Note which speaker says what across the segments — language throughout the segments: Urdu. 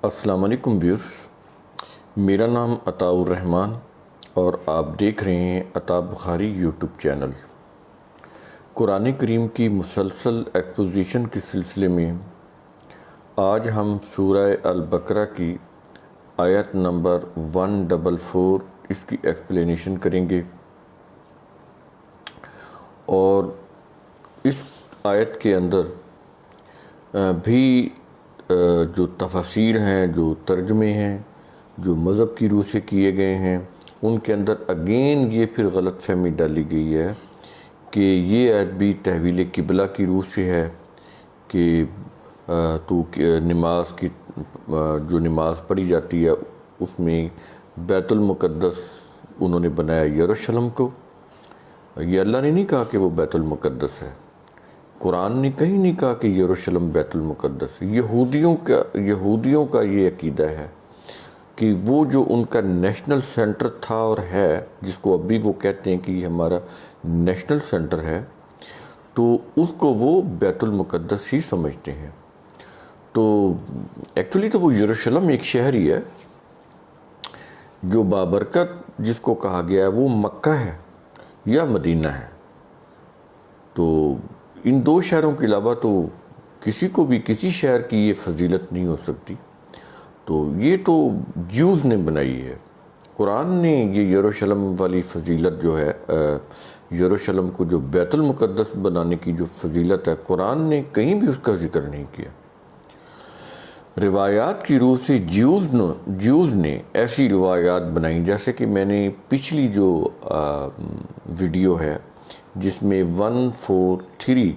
Speaker 1: السلام علیکم ویورز، میرا نام عطاء الرحمن اور آپ دیکھ رہے ہیں عطاء بخاری یوٹیوب چینل۔ قرآن کریم کی مسلسل ایکسپوزیشن کے سلسلے میں آج ہم سورہ البقرہ کی آیت نمبر 144 اس کی ایکسپلینیشن کریں گے، اور اس آیت کے اندر بھی جو تفاسیر ہیں، جو ترجمے ہیں، جو مذہب کی روح سے کیے گئے ہیں، ان کے اندر اگین یہ پھر غلط فہمی ڈالی گئی ہے کہ یہ آیت بھی تحویل قبلہ کی روح سے ہے کہ تو نماز کی جو نماز پڑھی جاتی ہے اس میں بیت المقدس انہوں نے بنایا یروشلم کو۔ یہ اللہ نے نہیں کہا کہ وہ بیت المقدس ہے، قرآن نے کہیں نہیں کہا کہ یروشلم بیت المقدس ہے۔ یہودیوں کا یہ عقیدہ ہے کہ وہ جو ان کا نیشنل سینٹر تھا اور ہے، جس کو اب بھی وہ کہتے ہیں کہ یہ ہمارا نیشنل سینٹر ہے، تو اس کو وہ بیت المقدس ہی سمجھتے ہیں۔ تو ایکچولی تو وہ یروشلم ایک شہر ہی ہے، جو بابرکت جس کو کہا گیا ہے وہ مکہ ہے یا مدینہ ہے۔ تو ان دو شہروں کے علاوہ تو کسی کو بھی کسی شہر کی یہ فضیلت نہیں ہو سکتی۔ تو یہ تو جیوز نے بنائی ہے، قرآن نے یہ یروشلم والی فضیلت جو ہے، یروشلم کو جو بیت المقدس بنانے کی جو فضیلت ہے، قرآن نے کہیں بھی اس کا ذکر نہیں کیا۔ روایات کی روح سے جیوز نے ایسی روایات بنائیں، جیسے کہ میں نے پچھلی جو ویڈیو ہے جس میں 143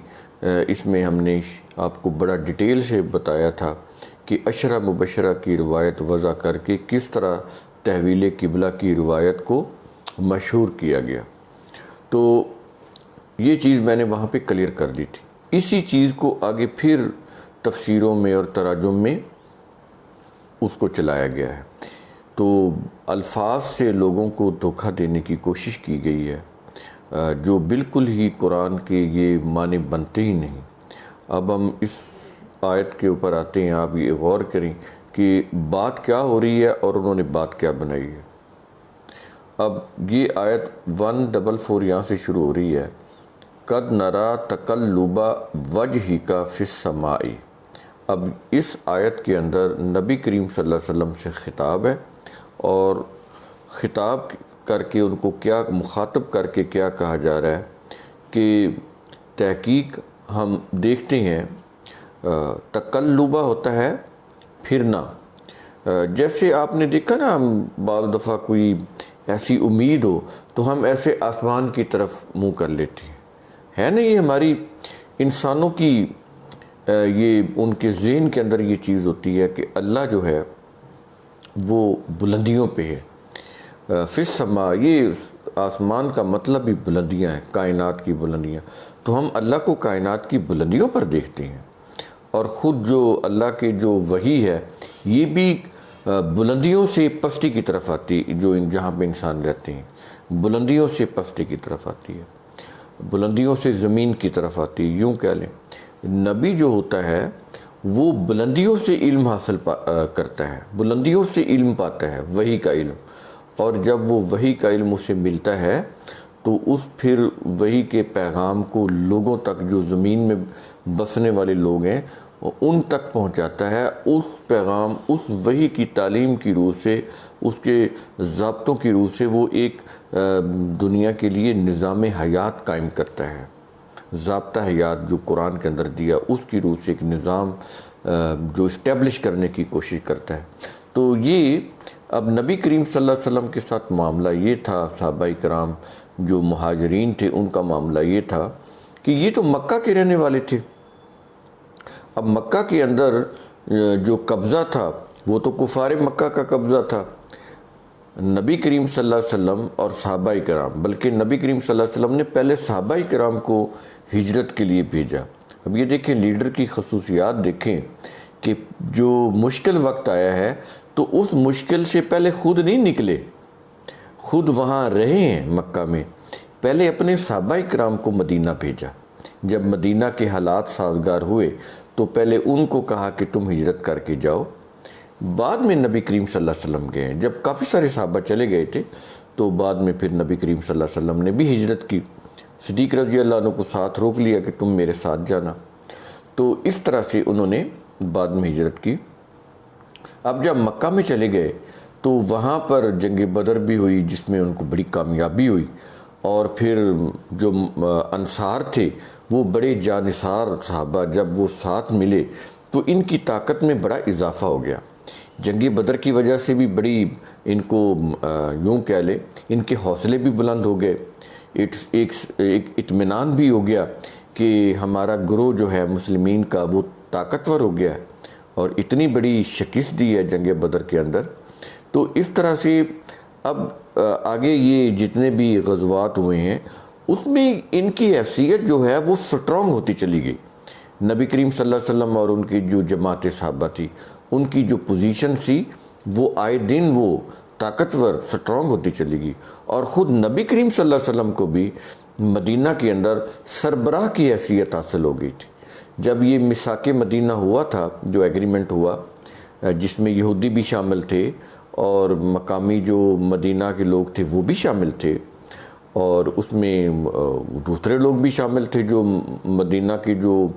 Speaker 1: اس میں ہم نے آپ کو بڑا ڈیٹیل سے بتایا تھا کہ عشرہ مبشرہ کی روایت وضع کر کے کس طرح تحویل قبلہ کی روایت کو مشہور کیا گیا، تو یہ چیز میں نے وہاں پہ کلیئر کر دی تھی۔ اسی چیز کو آگے پھر تفسیروں میں اور تراجم میں اس کو چلایا گیا ہے۔ تو الفاظ سے لوگوں کو دھوکہ دینے کی کوشش کی گئی ہے، جو بالکل ہی قرآن کے یہ معنی بنتے ہی نہیں۔ اب ہم اس آیت کے اوپر آتے ہیں، آپ یہ غور کریں کہ بات کیا ہو رہی ہے اور انہوں نے بات کیا بنائی ہے۔ اب یہ آیت 144 یہاں سے شروع ہو رہی ہے، قد نرا تقلب وجہک فی السماء۔ اب اس آیت کے اندر نبی کریم صلی اللہ علیہ وسلم سے خطاب ہے، اور خطاب کر کے ان کو کیا مخاطب کر کے کیا کہا جا رہا ہے کہ تحقیق ہم دیکھتے ہیں تقلبہ ہوتا ہے پھرنا۔ جیسے آپ نے دیکھا نا، ہم بعض دفعہ کوئی ایسی امید ہو تو ہم ایسے آسمان کی طرف منہ کر لیتے ہیں، ہے نا؟ یہ ہماری انسانوں کی یہ ان کے ذہن کے اندر یہ چیز ہوتی ہے کہ اللہ جو ہے وہ بلندیوں پہ ہے۔ فی السماء، یہ آسمان کا مطلب بھی بلندیاں ہیں، کائنات کی بلندیاں۔ تو ہم اللہ کو کائنات کی بلندیوں پر دیکھتے ہیں، اور خود جو اللہ کے جو وحی ہے یہ بھی بلندیوں سے پستی کی طرف آتی ہے، جو جہاں پہ انسان رہتے ہیں بلندیوں سے پستی کی طرف آتی ہے، بلندیوں سے زمین کی طرف آتی ہے۔ یوں کہہ لیں، نبی جو ہوتا ہے وہ بلندیوں سے علم حاصل کرتا ہے، بلندیوں سے علم پاتا ہے، وحی کا علم، اور جب وہ وحی کا علم اسے ملتا ہے تو اس پھر وحی کے پیغام کو لوگوں تک، جو زمین میں بسنے والے لوگ ہیں ان تک پہنچاتا ہے۔ اس پیغام، اس وحی کی تعلیم کی روح سے، اس کے ضابطوں کی روح سے وہ ایک دنیا کے لیے نظام حیات قائم کرتا ہے، ضابطہ حیات جو قرآن کے اندر دیا، اس کی روح سے ایک نظام جو اسٹیبلش کرنے کی کوشش کرتا ہے۔ تو یہ اب نبی کریم صلی اللہ علیہ وسلم کے ساتھ معاملہ یہ تھا، صحابہ کرام جو مہاجرین تھے ان کا معاملہ یہ تھا کہ یہ تو مکہ کے رہنے والے تھے۔ اب مکہ کے اندر جو قبضہ تھا وہ تو کفار مکہ کا قبضہ تھا۔ نبی کریم صلی اللہ علیہ وسلم اور صحابہ کرام، بلکہ نبی کریم صلی اللہ علیہ وسلم نے پہلے صحابہ کرام کو ہجرت کے لیے بھیجا۔ اب یہ دیکھیں، لیڈر کی خصوصیات دیکھیں کہ جو مشکل وقت آیا ہے تو اس مشکل سے پہلے خود نہیں نکلے، خود وہاں رہے ہیں مکہ میں، پہلے اپنے صحابہ کرام کو مدینہ بھیجا۔ جب مدینہ کے حالات سازگار ہوئے تو پہلے ان کو کہا کہ تم ہجرت کر کے جاؤ، بعد میں نبی کریم صلی اللہ علیہ وسلم گئے ہیں. جب کافی سارے صحابہ چلے گئے تھے تو بعد میں پھر نبی کریم صلی اللہ علیہ وسلم نے بھی ہجرت کی. صدیق رضی اللہ عنہ کو ساتھ روک لیا کہ تم میرے ساتھ جانا. تو اس طرح سے انہوں نے بعد میں ہجرت کی. اب جب مکہ میں چلے گئے تو وہاں پر جنگ بدر بھی ہوئی جس میں ان کو بڑی کامیابی ہوئی. اور پھر جو انصار تھے وہ بڑے جانثار صحابہ جب وہ ساتھ ملے تو ان کی طاقت میں بڑا اضافہ ہو گیا. جنگ بدر کی وجہ سے بھی بڑی ان کو یوں کہہ لیں ان کے حوصلے بھی بلند ہو گئے. ایک اطمینان بھی ہو گیا کہ ہمارا گروہ جو ہے مسلمین کا وہ طاقتور ہو گیا ہے اور اتنی بڑی شکست دی ہے جنگ بدر کے اندر. تو اس طرح سے اب آگے یہ جتنے بھی غزوات ہوئے ہیں اس میں ان کی حیثیت جو ہے وہ سٹرونگ ہوتی چلی گئی. نبی کریم صلی اللہ علیہ وسلم اور ان کی جو جماعت صحابہ تھی ان کی جو پوزیشن تھی وہ آئے دن وہ طاقتور سٹرونگ ہوتی چلی گئی. اور خود نبی کریم صلی اللہ علیہ وسلم کو بھی مدینہ کے اندر سربراہ کی حیثیت حاصل ہو گئی تھی. جب یہ میثاق مدینہ ہوا تھا جو ایگریمنٹ ہوا جس میں یہودی بھی شامل تھے اور مقامی جو مدینہ کے لوگ تھے وہ بھی شامل تھے اور اس میں دوسرے لوگ بھی شامل تھے جو مدینہ کے جو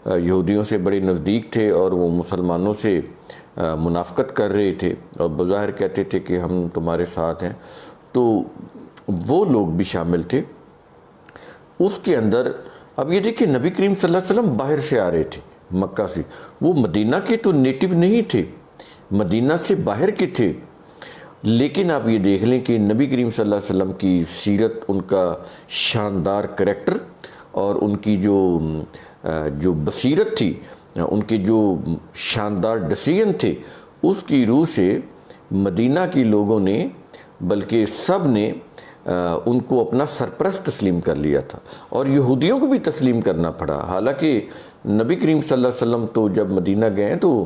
Speaker 1: یہودیوں سے بڑے نزدیک تھے اور وہ مسلمانوں سے منافقت کر رہے تھے اور بظاہر کہتے تھے کہ ہم تمہارے ساتھ ہیں. تو وہ لوگ بھی شامل تھے اس کے اندر. اب یہ دیکھیں نبی کریم صلی اللہ علیہ وسلم باہر سے آ رہے تھے مکہ سے. وہ مدینہ کے تو نیٹو نہیں تھے, مدینہ سے باہر کے تھے, لیکن آپ یہ دیکھ لیں کہ نبی کریم صلی اللہ علیہ وسلم کی سیرت, ان کا شاندار کریکٹر اور ان کی جو بصیرت تھی, ان کے جو شاندار ڈیسیژن تھے, اس کی روح سے مدینہ کے لوگوں نے بلکہ سب نے ان کو اپنا سرپرست تسلیم کر لیا تھا اور یہودیوں کو بھی تسلیم کرنا پڑا. حالانکہ نبی کریم صلی اللہ علیہ وسلم تو جب مدینہ گئے تو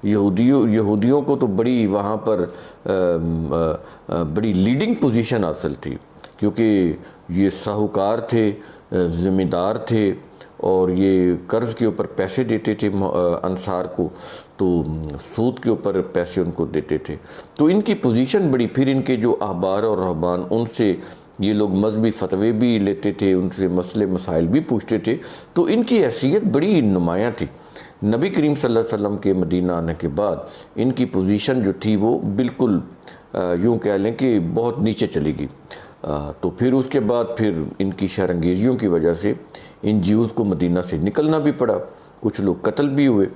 Speaker 1: یہودیوں کو تو بڑی وہاں پر بڑی لیڈنگ پوزیشن حاصل تھی کیونکہ یہ ساہوکار تھے, ذمہ دار تھے اور یہ قرض کے اوپر پیسے دیتے تھے انصار کو, تو سود کے اوپر پیسے ان کو دیتے تھے. تو ان کی پوزیشن بڑی. پھر ان کے جو احبار اور رہبان ان سے یہ لوگ مذہبی فتوے بھی لیتے تھے, ان سے مسئلے مسائل بھی پوچھتے تھے. تو ان کی حیثیت بڑی نمایاں تھی. نبی کریم صلی اللہ علیہ وسلم کے مدینہ آنے کے بعد ان کی پوزیشن جو تھی وہ بالکل یوں کہہ لیں کہ بہت نیچے چلی گئی. تو پھر اس کے بعد پھر ان کی شرانگیزیوں کی وجہ سے ان جیوز کو مدینہ سے نکلنا بھی پڑا, کچھ لوگ قتل بھی ہوئے.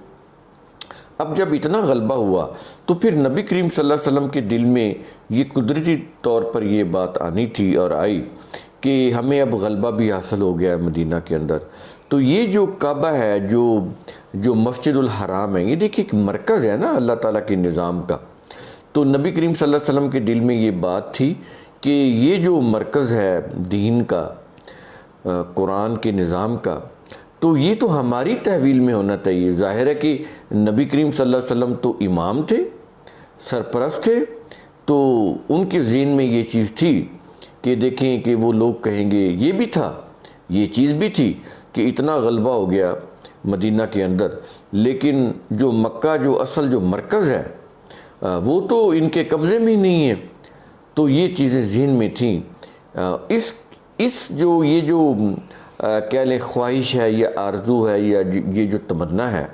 Speaker 1: اب جب اتنا غلبہ ہوا تو پھر نبی کریم صلی اللہ علیہ وسلم کے دل میں یہ قدرتی طور پر یہ بات آنی تھی اور آئی کہ ہمیں اب غلبہ بھی حاصل ہو گیا ہے مدینہ کے اندر. تو یہ جو کعبہ ہے, جو مسجد الحرام ہے, یہ دیکھیں ایک مرکز ہے نا اللہ تعالیٰ کے نظام کا. تو نبی کریم صلی اللہ علیہ وسلم کے دل میں یہ بات تھی کہ یہ جو مرکز ہے دین کا, قرآن کے نظام کا, تو یہ تو ہماری تحویل میں ہونا چاہیے. ظاہر ہے کہ نبی کریم صلی اللہ علیہ وسلم تو امام تھے, سرپرست تھے, تو ان کے ذہن میں یہ چیز تھی کہ دیکھیں کہ وہ لوگ کہیں گے. یہ بھی تھا, یہ چیز بھی تھی کہ اتنا غلبہ ہو گیا مدینہ کے اندر, لیکن جو مکہ جو اصل جو مرکز ہے وہ تو ان کے قبضے میں ہی نہیں ہے. تو یہ چیزیں ذہن میں تھیں. یہ جو کہہ لیں خواہش ہے یا آرزو ہے یا یہ جو تمنا ہے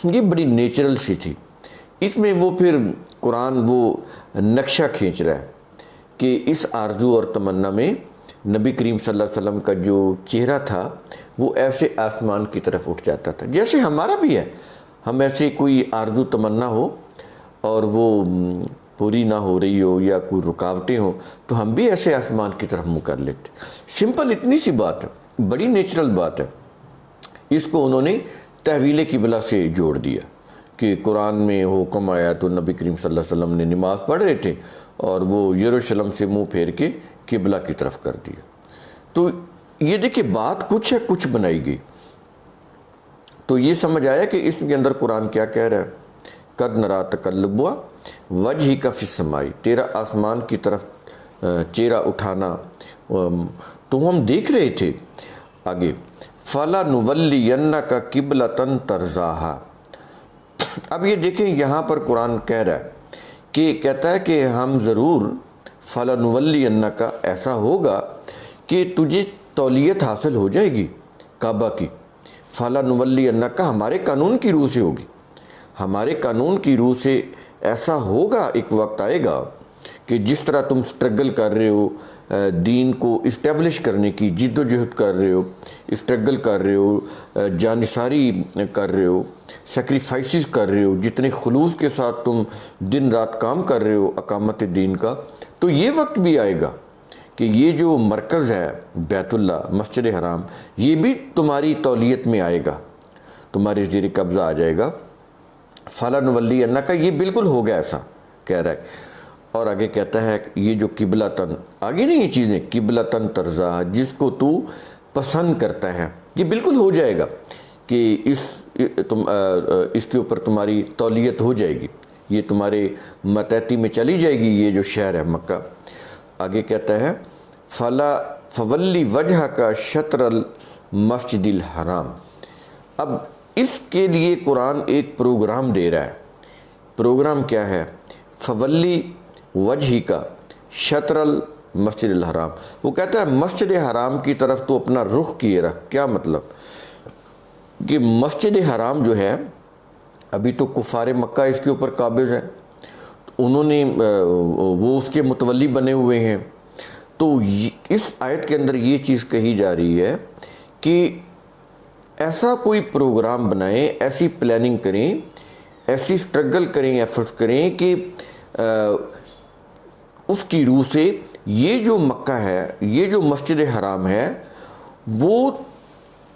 Speaker 1: یہ بڑی نیچرل سی تھی. اس میں وہ پھر قرآن وہ نقشہ کھینچ رہا ہے کہ اس آرزو اور تمنا میں نبی کریم صلی اللہ علیہ وسلم کا جو چہرہ تھا وہ ایسے آسمان کی طرف اٹھ جاتا تھا جیسے ہمارا بھی ہے. ہم ایسے کوئی آرزو تمنا ہو اور وہ پوری نہ ہو رہی ہو یا کوئی رکاوٹیں ہوں تو ہم بھی ایسے آسمان کی طرف منہ کر لیتے. سمپل اتنی سی بات ہے, بڑی نیچرل بات ہے. اس کو انہوں نے تحویل قبلہ سے جوڑ دیا کہ قرآن میں حکم آیا تو نبی کریم صلی اللہ علیہ وسلم نے نماز پڑھ رہے تھے اور وہ یروشلم سے منہ پھیر کے قبلہ کی طرف کر دیا. تو یہ دیکھیں بات کچھ ہے, کچھ بنائی گئی. تو یہ سمجھ آیا کہ اس کے اندر قرآن کیا کہہ رہا ہے, قد نرا تقلب وجہک فی السماء, تیرا آسمان کی طرف چہرہ اٹھانا تو ہم دیکھ رہے تھے. آگے فَلَنُوَلِّيَنَّكَ قِبْلَةً تَرْضَاهَا, اب یہ دیکھیں یہاں پر قرآن کہہ رہا ہے کہ کہتا ہے کہ ہم ضرور فَلَنُوَلِّيَنَّكَ ایسا ہوگا کہ تجھے تولیت حاصل ہو جائے گی کعبہ کی. فَلَنُوَلِّيَنَّكَ ہمارے قانون کی روح سے ہوگی, ہمارے قانون کی روح سے ایسا ہوگا. ایک وقت آئے گا کہ جس طرح تم سٹرگل کر رہے ہو, دین کو اسٹیبلش کرنے کی جد و جہد کر رہے ہو, اسٹرگل کر رہے ہو, جانثاری کر رہے ہو, سیکریفائسز کر رہے ہو, جتنے خلوص کے ساتھ تم دن رات کام کر رہے ہو اقامت دین کا, تو یہ وقت بھی آئے گا کہ یہ جو مرکز ہے بیت اللہ مسجد حرام, یہ بھی تمہاری تولیت میں آئے گا, تمہارے زیر قبضہ آ جائے گا. فَلَنُوَلِّيَنَّكَ یہ بالکل ہوگا ایسا کہہ رہا ہے. اور آگے کہتا ہے یہ جو قبلتن, آگے نہیں یہ چیزیں, قبلتن ترضا جس کو تو پسند کرتا ہے, یہ بالکل ہو جائے گا کہ اس کے اوپر تمہاری تولیت ہو جائے گی, یہ تمہارے متحتی میں چلی جائے گی یہ جو شہر ہے مکہ. آگے کہتا ہے فَوَلِّ وَجْهَكَ شَطْرَ الْمَسْجِدِ الْحَرَامِ. اب اس کے لیے قرآن ایک پروگرام دے رہا ہے. پروگرام کیا ہے؟ فَوَلِّ وَجْهِكَ شَطْرَ الْمَسْجِدِ الْحَرَامِ. وہ کہتا ہے مسجد حرام کی طرف تو اپنا رخ کیے رکھ. کیا مطلب کہ مسجد حرام جو ہے ابھی تو کفار مکہ اس کے اوپر قابض ہیں, انہوں نے وہ اس کے متولی بنے ہوئے ہیں. تو اس آیت کے اندر یہ چیز کہی جا رہی ہے کہ ایسا کوئی پروگرام بنائیں, ایسی پلاننگ کریں, ایسی سٹرگل کریں, ایفرٹس کریں کہ اس کی روح سے یہ جو مکہ ہے, یہ جو مسجد حرام ہے, وہ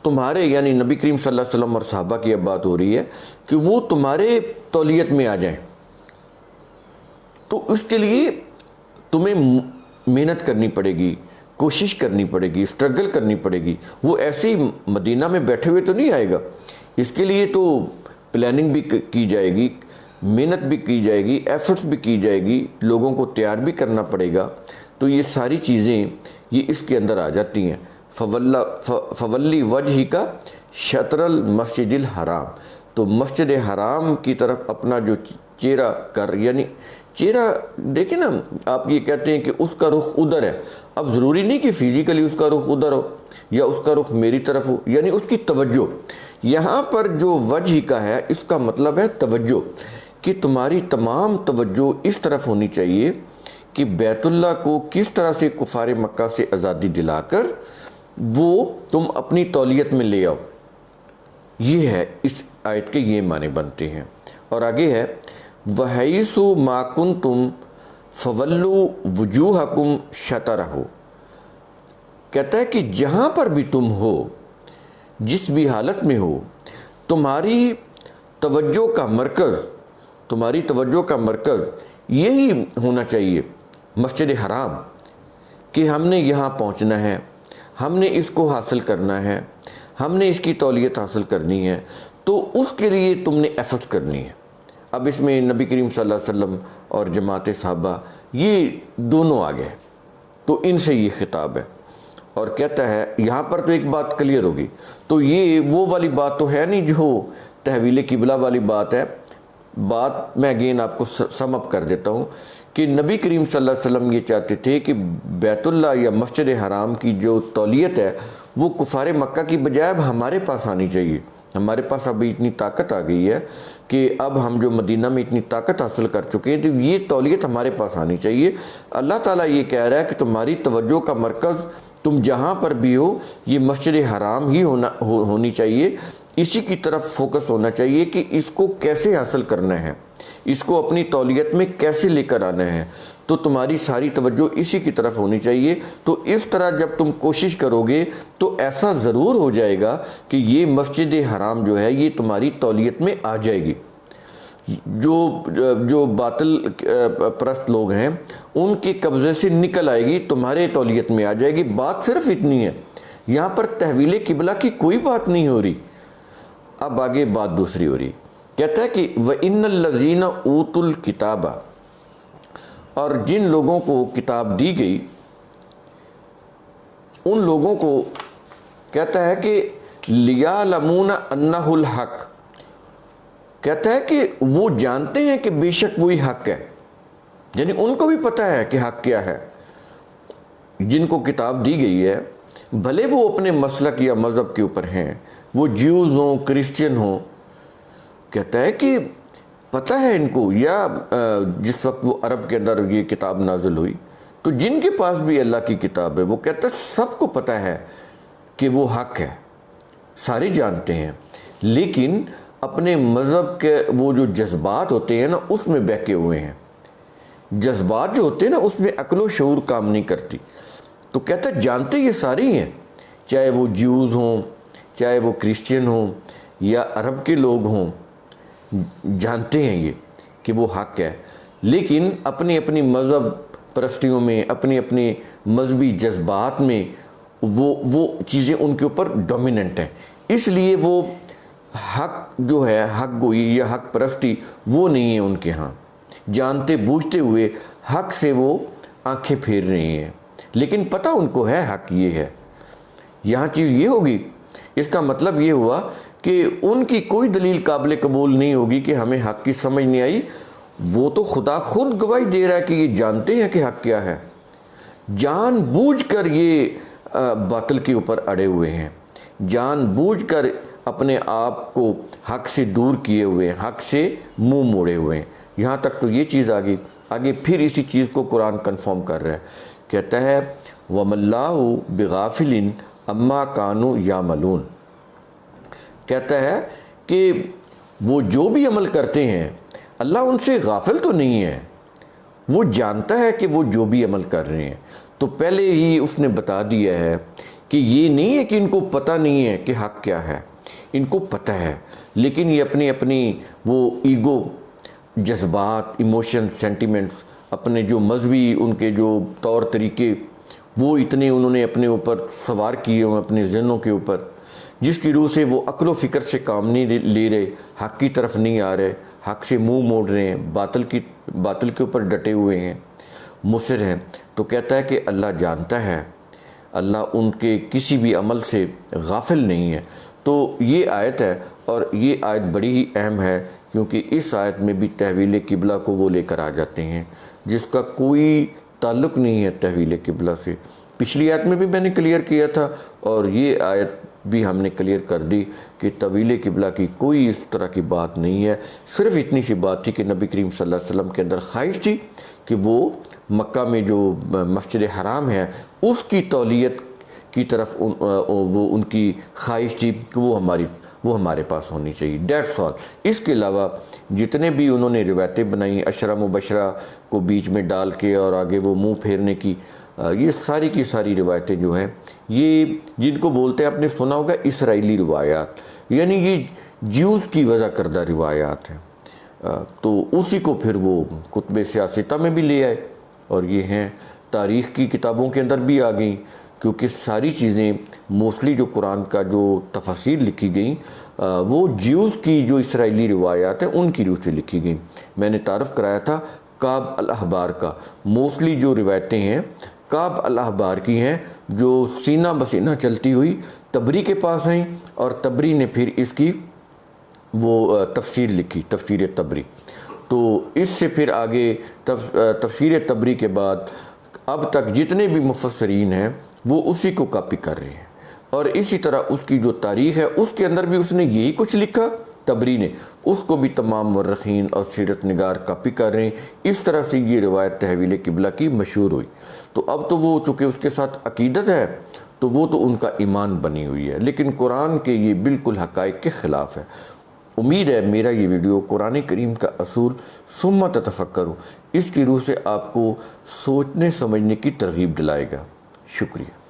Speaker 1: تمہارے یعنی نبی کریم صلی اللہ علیہ وسلم اور صحابہ کی اب بات ہو رہی ہے کہ وہ تمہارے تولیت میں آ جائیں. تو اس کے لیے تمہیں محنت کرنی پڑے گی, کوشش کرنی پڑے گی, سٹرگل کرنی پڑے گی. وہ ایسے ہی مدینہ میں بیٹھے ہوئے تو نہیں آئے گا, اس کے لیے تو پلاننگ بھی کی جائے گی, محنت بھی کی جائے گی, ایفرٹس بھی کی جائے گی, لوگوں کو تیار بھی کرنا پڑے گا. تو یہ ساری چیزیں یہ اس کے اندر آ جاتی ہیں. فَوَلِّ وَجْهِكَ شَطْرَ الْمَسْجِدِ الْحَرَامِ. تو مسجد حرام کی طرف اپنا جو چہرہ کر, یعنی چہرہ دیکھیں نا, آپ یہ کہتے ہیں کہ اس کا رخ ادھر ہے. اب ضروری نہیں کہ فزیکلی اس کا رخ ادھر ہو یا اس کا رخ میری طرف ہو, یعنی اس کی توجہ. یہاں پر جو وجہ کا ہے اس کا مطلب ہے توجہ, کہ تمہاری تمام توجہ اس طرف ہونی چاہیے کہ بیت اللہ کو کس طرح سے کفار مکہ سے آزادی دلا کر وہ تم اپنی تولیت میں لے آؤ. یہ ہے اس آیت کے یہ معنی بنتے ہیں. اور آگے ہے وَحَيْثُ مَا كُنْتُمْ فَوَلُّوا وُجُوهَكُمْ شَطْرَهُ. کہتا ہے کہ جہاں پر بھی تم ہو, جس بھی حالت میں ہو, تمہاری توجہ کا مرکز یہی ہونا چاہیے مسجد حرام, کہ ہم نے یہاں پہنچنا ہے, ہم نے اس کو حاصل کرنا ہے, ہم نے اس کی تولیت حاصل کرنی ہے. تو اس کے لیے تم نے ایفرٹس کرنی ہے. اب اس میں نبی کریم صلی اللہ علیہ وسلم اور جماعت صحابہ یہ دونوں آ گئے, تو ان سے یہ خطاب ہے. اور کہتا ہے یہاں پر تو ایک بات کلیئر ہوگی, تو یہ وہ والی بات تو ہے نہیں جو تحویل قبلہ والی بات ہے. بات میں اگین آپ کو سم اپ کر دیتا ہوں کہ نبی کریم صلی اللہ علیہ وسلم یہ چاہتے تھے کہ بیت اللہ یا مسجد حرام کی جو تولیت ہے وہ کفار مکہ کی بجائے اب ہمارے پاس آنی چاہیے. ہمارے پاس ابھی اتنی طاقت آ گئی ہے کہ اب ہم جو مدینہ میں اتنی طاقت حاصل کر چکے ہیں, تو یہ تولیت ہمارے پاس آنی چاہیے. اللہ تعالیٰ یہ کہہ رہا ہے کہ تمہاری توجہ کا مرکز تم جہاں پر بھی ہو یہ مسجد حرام ہی ہونی چاہیے, اسی کی طرف فوکس ہونا چاہیے کہ اس کو کیسے حاصل کرنا ہے, اس کو اپنی تولیت میں کیسے لے کر آنا ہے. تو تمہاری ساری توجہ اسی کی طرف ہونی چاہیے. تو اس طرح جب تم کوشش کرو گے تو ایسا ضرور ہو جائے گا کہ یہ مسجد حرام جو ہے یہ تمہاری تولیت میں آ جائے گی. جو باطل پرست لوگ ہیں ان کے قبضے سے نکل آئے گی, تمہارے تولیت میں آ جائے گی. بات صرف اتنی ہے, یہاں پر تحویل قبلہ کی کوئی بات نہیں ہو رہی. اب آگے بات دوسری ہو رہی. کہتا ہے کہ وَإِنَّ الَّذِينَ أُوتُوا الْكِتَابَ, اور جن لوگوں کو کتاب دی گئی ان لوگوں کو کہتا ہے کہ لِيَعْلَمُونَ أَنَّهُ الْحَقُّ, کہتا ہے کہ وہ جانتے ہیں کہ بے شک وہی حق ہے، یعنی ان کو بھی پتہ ہے کہ حق کیا ہے، جن کو کتاب دی گئی ہے، بھلے وہ اپنے مسلک یا مذہب کے اوپر ہیں، وہ جیوز ہوں، کرسچن ہوں۔ کہتا ہے کہ پتہ ہے ان کو، یا جس وقت وہ عرب کے اندر یہ کتاب نازل ہوئی تو جن کے پاس بھی اللہ کی کتاب ہے، وہ کہتا ہے سب کو پتہ ہے کہ وہ حق ہے، سارے جانتے ہیں، لیکن اپنے مذہب کے وہ جو جذبات ہوتے ہیں نا اس میں بہکے ہوئے ہیں۔ جذبات جو ہوتے ہیں نا اس میں عقل و شعور کام نہیں کرتی۔ تو کہتا ہے جانتے یہ سارے ہی ہیں، چاہے وہ جیوز ہوں، چاہے وہ کرسچن ہوں یا عرب کے لوگ ہوں، جانتے ہیں یہ کہ وہ حق ہے، لیکن اپنی اپنی مذہب پرستیوں میں، اپنی اپنی مذہبی جذبات میں وہ چیزیں ان کے اوپر ڈومیننٹ ہیں، اس لیے وہ حق جو ہے، حق گوئی یا حق پرستی وہ نہیں ہے ان کے ہاں۔ جانتے بوجھتے ہوئے حق سے وہ آنکھیں پھیر رہے ہیں، لیکن پتہ ان کو ہے حق یہ ہے۔ یہاں چیز یہ ہوگی، اس کا مطلب یہ ہوا کہ ان کی کوئی دلیل قابل قبول نہیں ہوگی کہ ہمیں حق کی سمجھ نہیں آئی۔ وہ تو خدا خود گواہی دے رہا ہے کہ یہ جانتے ہیں کہ حق کیا ہے، جان بوجھ کر یہ باطل کے اوپر اڑے ہوئے ہیں، جان بوجھ کر اپنے آپ کو حق سے دور کیے ہوئے ہیں، حق سے منہ موڑے ہوئے ہیں۔ یہاں تک تو یہ چیز آگے پھر اسی چیز کو قرآن کنفرم کر رہا ہے، کہتا ہے وَمَا اللَّهُ بِغَافِلٍ عَمَّا كَانُوا يَعْمَلُونَ۔ کہتا ہے کہ وہ جو بھی عمل کرتے ہیں اللہ ان سے غافل تو نہیں ہے، وہ جانتا ہے کہ وہ جو بھی عمل کر رہے ہیں۔ تو پہلے ہی اس نے بتا دیا ہے کہ یہ نہیں ہے کہ ان کو پتہ نہیں ہے کہ حق کیا ہے، ان کو پتہ ہے، لیکن یہ اپنی اپنی وہ ایگو، جذبات، ایموشن، سینٹیمنٹس، اپنے جو مذہبی ان کے جو طور طریقے وہ اتنے انہوں نے اپنے اوپر سوار کیے ہوئے اپنے ذہنوں کے اوپر، جس کی روح سے وہ عقل و فکر سے کام نہیں لے رہے، حق کی طرف نہیں آ رہے، حق سے منہ موڑ رہے ہیں، باطل کے اوپر ڈٹے ہوئے ہیں، مصر ہیں۔ تو کہتا ہے کہ اللہ جانتا ہے، اللہ ان کے کسی بھی عمل سے غافل نہیں ہے۔ تو یہ آیت ہے، اور یہ آیت بڑی ہی اہم ہے، کیونکہ اس آیت میں بھی تحویل قبلہ کو وہ لے کر آ جاتے ہیں جس کا کوئی تعلق نہیں ہے تحویل قبلہ سے۔ پچھلی آیت میں بھی میں نے کلیئر کیا تھا، اور یہ آیت بھی ہم نے کلیئر کر دی کہ تحویل قبلہ کی کوئی اس طرح کی بات نہیں ہے۔ صرف اتنی سی بات تھی کہ نبی کریم صلی اللہ علیہ وسلم کے اندر خواہش تھی کہ وہ مکہ میں جو مسجد حرام ہے اس کی تولیت کی طرف وہ ان کی خواہش تھی کہ وہ ہمارے پاس ہونی چاہیے، دیٹس آل۔ اس کے علاوہ جتنے بھی انہوں نے روایتیں بنائیں عشرہ مبشرہ کو بیچ میں ڈال کے اور آگے وہ منہ پھیرنے کی، یہ ساری کی ساری روایتیں جو ہیں یہ جن کو بولتے ہیں، آپ نے سنا ہوگا اسرائیلی روایات، یعنی یہ جیوز کی وضع کردہ روایات ہیں۔ تو اسی کو پھر وہ کتب سیاستہ میں بھی لے آئے، اور یہ ہیں تاریخ کی کتابوں کے اندر بھی آ گئیں، کیونکہ ساری چیزیں موسٹلی جو قرآن کا جو تفاسیر لکھی گئیں وہ جیوز کی جو اسرائیلی روایات ہیں ان کی روح سے لکھی گئیں۔ میں نے تعارف کرایا تھا کعب الاحبار کا، موسٹلی جو روایتیں ہیں کعب الاحبار کی ہیں، جو سینہ بسینہ چلتی ہوئی تبری کے پاس ہیں، اور تبری نے پھر اس کی وہ تفسیر لکھی، تفسیر تبری۔ تو اس سے پھر آگے تفسیر تبری کے بعد اب تک جتنے بھی مفسرین ہیں وہ اسی کو کاپی کر رہے ہیں، اور اسی طرح اس کی جو تاریخ ہے اس کے اندر بھی اس نے یہی کچھ لکھا تبری نے، اس کو بھی تمام مورخین اور سیرت نگار کاپی کر رہے ہیں۔ اس طرح سے یہ روایت تحویل قبلہ کی مشہور ہوئی۔ تو اب تو وہ چونکہ اس کے ساتھ عقیدت ہے تو وہ تو ان کا ایمان بنی ہوئی ہے، لیکن قرآن کے یہ بالکل حقائق کے خلاف ہے۔ امید ہے میرا یہ ویڈیو قرآن کریم کا اصول ثم تتفکروا اس کی روح سے آپ کو سوچنے سمجھنے کی ترغیب دلائے گا۔ شکریہ۔